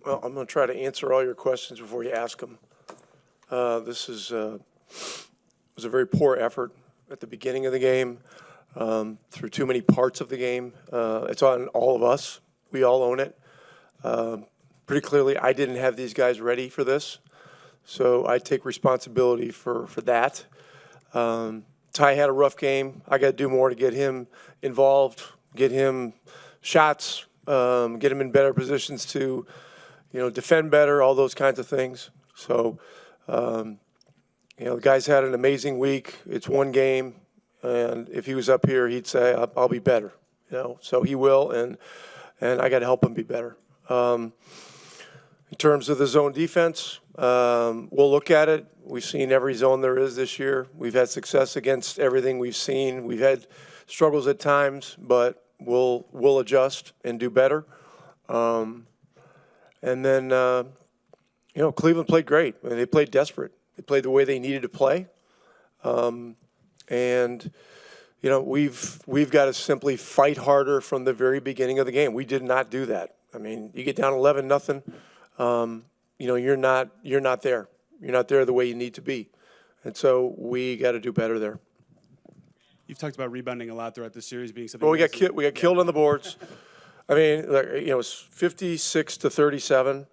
Well, I'm going to try to answer all your questions before you ask them. This was a very poor effort at the beginning of the game, through too many parts of the game. It's on all of us. We all own it. Pretty clearly, I didn't have these guys ready for this, so I take responsibility for that. Ty had a rough game. I got to do more to get him involved, get him shots, get him in better positions to, defend better, all those kinds of things. So, the guy's had an amazing week. It's one game, and if he was up here, he'd say, "I'll be better." So he will, and I got to help him be better. In terms of the zone defense, we'll look at it. We've seen every zone there is this year. We've had success against everything we've seen. We've had struggles at times, but we'll adjust and do better. And then, Cleveland played great. I mean, they played desperate. They played the way they needed to play. And we've got to simply fight harder from the very beginning of the game. We did not do that. I mean, you get down 11-0. You're not there. You're not there the way you need to be. And so we got to do better there. You've talked about rebounding a lot throughout the series being something. Well, we got killed on the boards. I mean, it's 56-37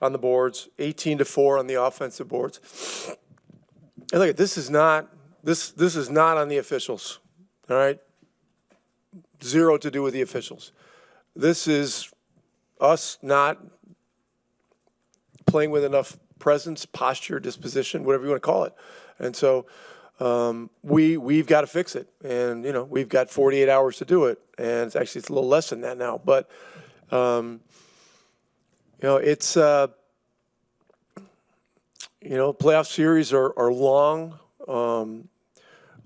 on the boards, 18-4 on the offensive boards. And look, this is not on the officials. All right, zero to do with the officials. This is us not playing with enough presence, posture, disposition, whatever you want to call it. And so we've got to fix it. And, we've got 48 hours to do it. And it's a little less than that now. But, it's, playoff series are long.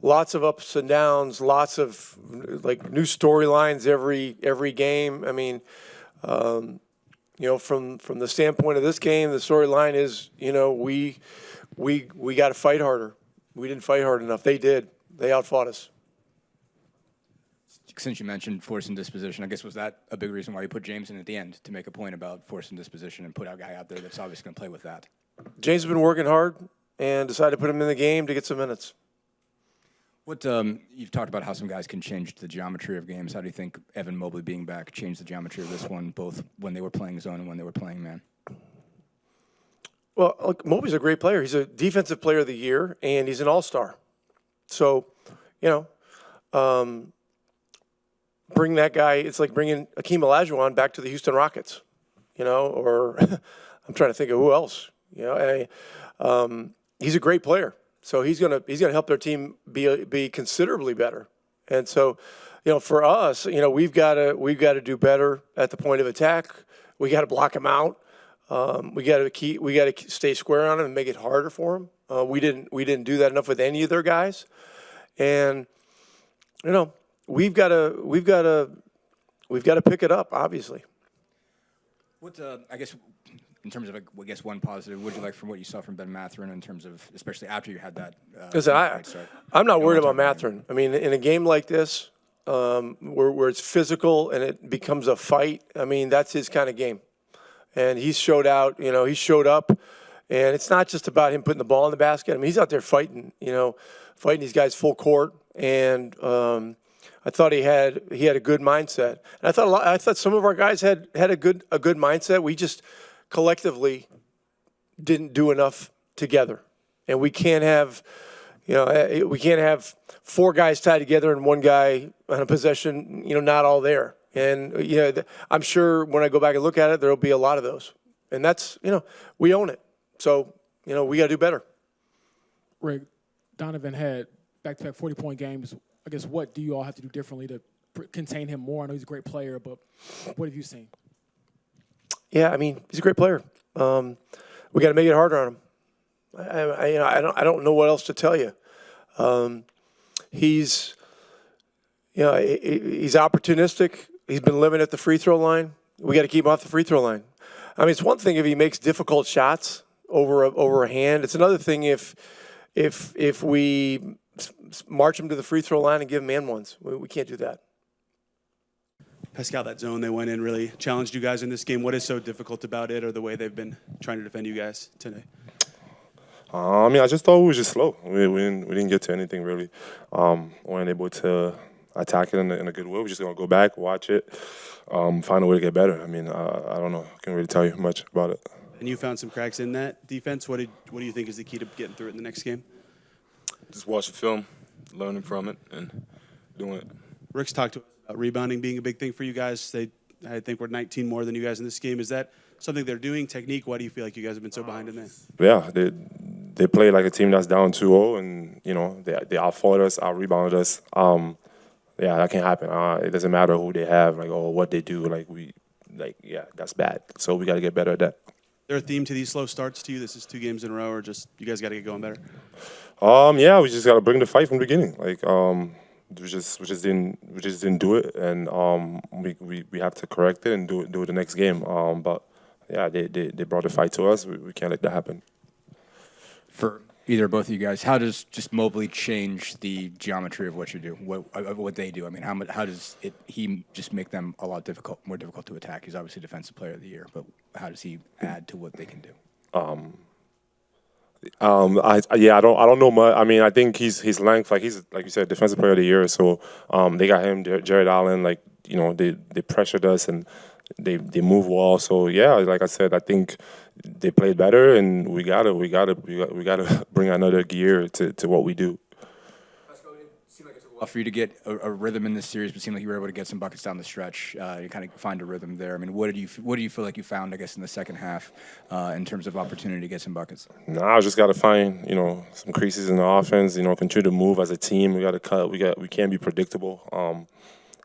Lots of ups and downs, lots of new storylines every game. I mean, from the standpoint of this game, the storyline is, we got to fight harder. We didn't fight hard enough. They did. They outfought us. Since you mentioned force and disposition, I guess was that a big reason why you put James in at the end to make a point about force and disposition and put a guy out there that's obviously going to play with that? James has been working hard and decided to put him in the game to get some minutes. What you've talked about how some guys can change the geometry of games. How do you think Evan Mobley being back changed the geometry of this one, both when they were playing zone and when they were playing man? Well, look, Mobley's a great player. He's a defensive player of the year, and he's an all-star. So, bring that guy. It's like bringing Akeem Olajuwon back to the Houston Rockets, or I'm trying to think of who else. He's a great player. So he's gonna help their team be considerably better. And so, for us, we've got to do better at the point of attack. We got to block him out. We got to stay square on him and make it harder for him. We didn't do that enough with any of their guys. And we've got to pick it up, obviously. What I guess in terms of one positive, what did you like from what you saw from Ben Mathurin in terms of, especially after you had that? Listen, I'm not worried about Mathurin. I mean, in a game like this, where it's physical and it becomes a fight, I mean, that's his kind of game. And he showed out. He showed up, and it's not just about him putting the ball in the basket. I mean, he's out there fighting. Fighting these guys full court, and I thought he had a good mindset. And I thought some of our guys had a good mindset. We just collectively didn't do enough together, and we can't have four guys tied together and one guy on a possession, not all there. And I'm sure when I go back and look at it, there'll be a lot of those, and that's we own it. So we got to do better. Rick, Donovan had back-to-back 40-point games. I guess what do you all have to do differently to contain him more? I know he's a great player, but what have you seen? Yeah, I mean, he's a great player. We got to make it harder on him. I don't know what else to tell you. He's opportunistic. He's been living at the free throw line. We got to keep him off the free throw line. I mean, it's one thing if he makes difficult shots over a hand. It's another thing if we march him to the free throw line and give him and ones. We can't do that. Pascal, that zone they went in really challenged you guys in this game. What is so difficult about it, or the way they've been trying to defend you guys today? I mean, I just thought we were just slow. We didn't get to anything really. Weren't able to attack it in a good way. We're just gonna go back, watch it, find a way to get better. I mean, I don't know. I can't really tell you much about it. And you found some cracks in that defense. What do you think is the key to getting through it in the next game? Just watching film, learning from it, and doing it. Rick's talked to us about rebounding being a big thing for you guys. I think we're 19 more than you guys in this game. Is that something they're doing? Technique? Why do you feel like you guys have been so behind in that? Yeah, they play like a team that's down 2-0, and they out-fought us, out-rebounded us. Yeah, that can happen. It doesn't matter who they have, like, or what they do. Yeah, that's bad. So we got to get better at that. Is there a theme to these slow starts to you? This is 2 games in a row, or just you guys got to get going better? Yeah, we just got to bring the fight from the beginning. We just didn't do it, and we have to correct it and do it the next game. But yeah, they brought the fight to us. We can't let that happen. For either or both of you guys, how does just Mobley change the geometry of what you do, what they do? I mean, how does he just make them a lot more difficult to attack? He's obviously Defensive Player of the Year, but how does he add to what they can do? I don't know much. I mean, I think his length, he's like you said, Defensive Player of the Year. So they got him, Jared Allen. They pressured us and they move well. So yeah, like I said, I think they played better, and we gotta bring another gear to what we do. For you to get a rhythm in this series, but it seemed like you were able to get some buckets down the stretch. You kind of find a rhythm there. I mean, what do you feel like you found, I guess, in the second half in terms of opportunity to get some buckets? I just got to find some creases in the offense. Continue to move as a team. We got to cut. We can't be predictable.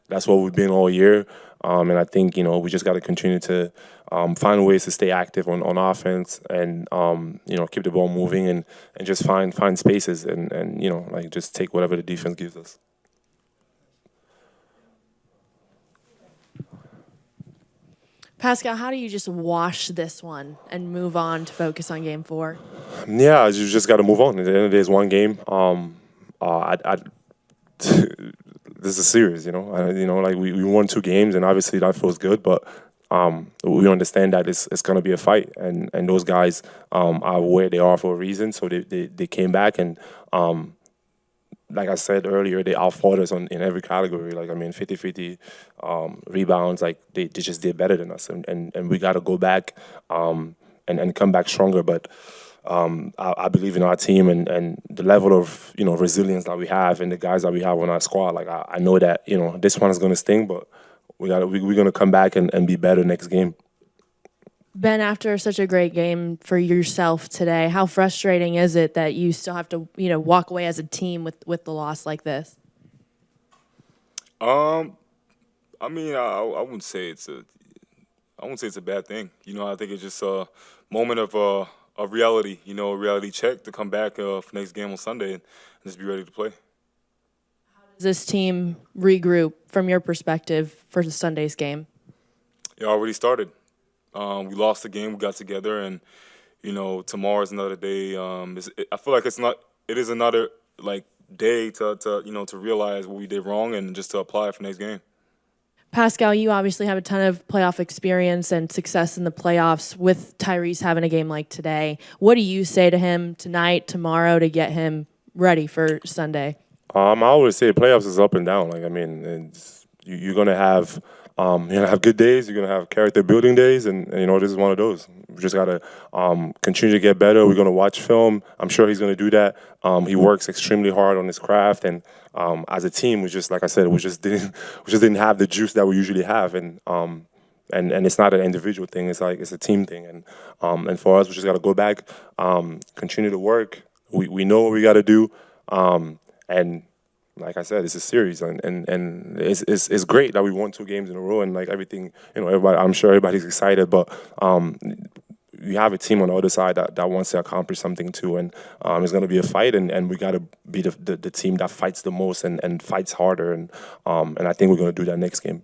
That's what we've been all year. And I think we just got to continue to find ways to stay active on offense and keep the ball moving and just find spaces and just take whatever the defense gives us. Pascal, how do you just wash this one and move on to focus on Game 4? Yeah, you just got to move on. At the end of the day, it's one game. This is a series, we won 2 games, and obviously that feels good, but we understand that it's going to be a fight, and those guys are where they are for a reason, so they came back, and like I said earlier, they out-fought us in every category. 50-50 rebounds, they just did better than us, and we got to go back and come back stronger, but I believe in our team and the level of resilience that we have and the guys that we have on our squad. I know that this one is going to sting, but we're going to come back and be better next game. Ben, after such a great game for yourself today, how frustrating is it that you still have to walk away as a team with the loss like this? I mean, I wouldn't say it's a bad thing. I think it's just a moment of reality, a reality check to come back for next game on Sunday and just be ready to play. How does this team regroup from your perspective for Sunday's game? It already started. We lost the game, we got together, and tomorrow's another day. I feel like it is another day to realize what we did wrong and just to apply it for next game. Pascal, you obviously have a ton of playoff experience and success in the playoffs with Tyrese having a game like today. What do you say to him tonight, tomorrow to get him ready for Sunday? I always say playoffs is up and down. You're gonna have good days. You're gonna have character building days, and this is one of those. We just gotta continue to get better. We're gonna watch film. I'm sure he's gonna do that. He works extremely hard on his craft, and as a team, we just, like I said, we just didn't have the juice that we usually have, and it's not an individual thing. It's a team thing, and for us, we just gotta go back, continue to work. We know what we gotta do, and like I said, it's a series, and it's great that we won 2 games in a row, and everything, everybody. I'm sure everybody's excited, but we have a team on the other side that wants to accomplish something too, and it's going to be a fight, and we got to be the team that fights the most and fights harder, and I think we're going to do that next game.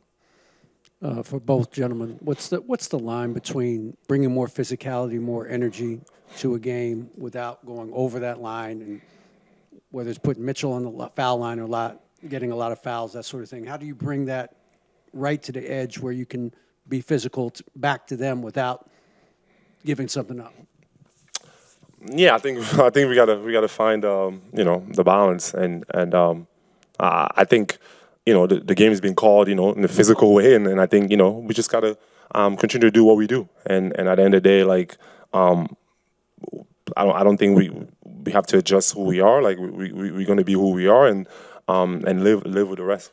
For both gentlemen, what's the line between bringing more physicality, more energy to a game without going over that line, and whether it's putting Mitchell on the foul line or getting a lot of fouls, that sort of thing? How do you bring that right to the edge where you can be physical back to them without giving something up? Yeah, I think we gotta find the balance, and I think the game is being called in a physical way, and I think we just gotta continue to do what we do, and at the end of the day, like I don't think we have to adjust who we are. Like we're gonna be who we are, and live with the rest.